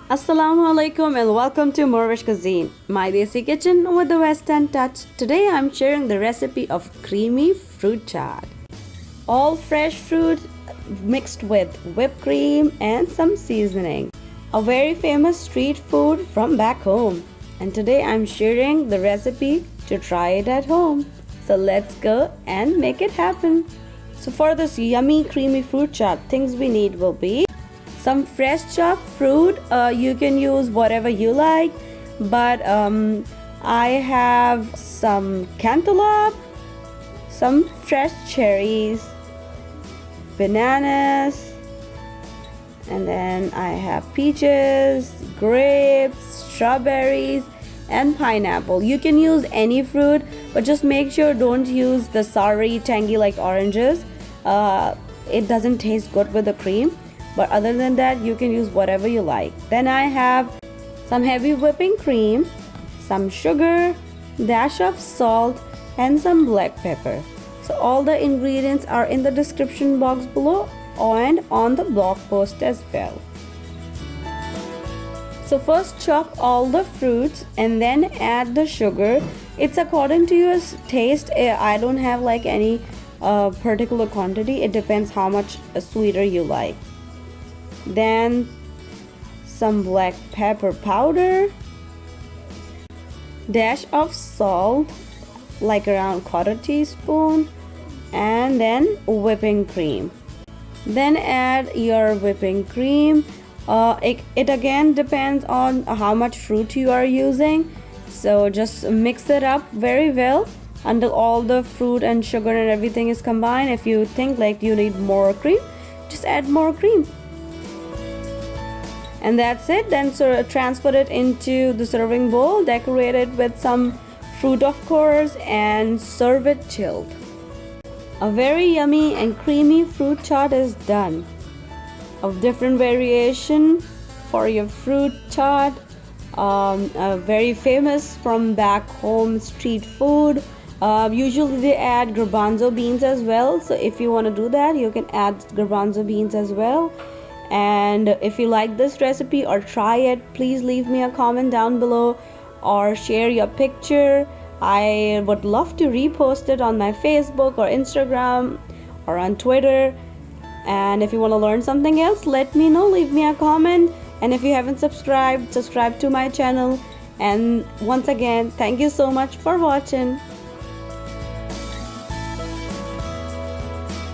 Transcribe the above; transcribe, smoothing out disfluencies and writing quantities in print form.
Assalamu alaikum and welcome to morEwish cuisine, my desi kitchen with the western touch. Today I'm sharing the recipe of creamy fruit chaat. All fresh fruit mixed with whipped cream and some seasoning. A very famous street food from back home. And today I'm sharing the recipe to try it at home. So let's go and make it happen. So for this yummy creamy fruit chaat, things we need will be some fresh chopped fruit. You can use whatever you like, but I have some cantaloupe, some fresh cherries, bananas, and then I have peaches, grapes, strawberries, and pineapple. You can use any fruit, but just make sure don't use the soury, tangy like oranges. It doesn't taste good with the cream. But other than that, you can use whatever you like. Then I have some heavy whipping cream, some sugar, dash of salt, and some black pepper. So all the ingredients are in the description box below and on the blog post as well. So first chop all the fruits and then add the sugar. It's according to your taste. I don't have like any particular quantity. It depends how much sweeter you like. Then some black pepper powder, dash of salt like around quarter teaspoon, and then whipping cream. Then add your whipping cream. It again depends on how much fruit you are using, so just mix it up very well until all the fruit and sugar and everything is combined. If you think like you need more cream, just add more cream. And that's it. Then transfer it into the serving bowl, decorate it with some fruit of course, and serve it chilled. A very yummy and creamy fruit chaat is done. Of different variation for your fruit chaat, very famous from back home street food. Usually they add garbanzo beans as well, so if you want to do that, you can add garbanzo beans as well. And if you like this recipe or try it, please leave me a comment down below or share your picture. I would love to repost it on my Facebook or Instagram or on Twitter. And if you want to learn something else, let me know, leave me a comment. And if you haven't subscribed, subscribe to my channel. And once again, thank you so much for watching.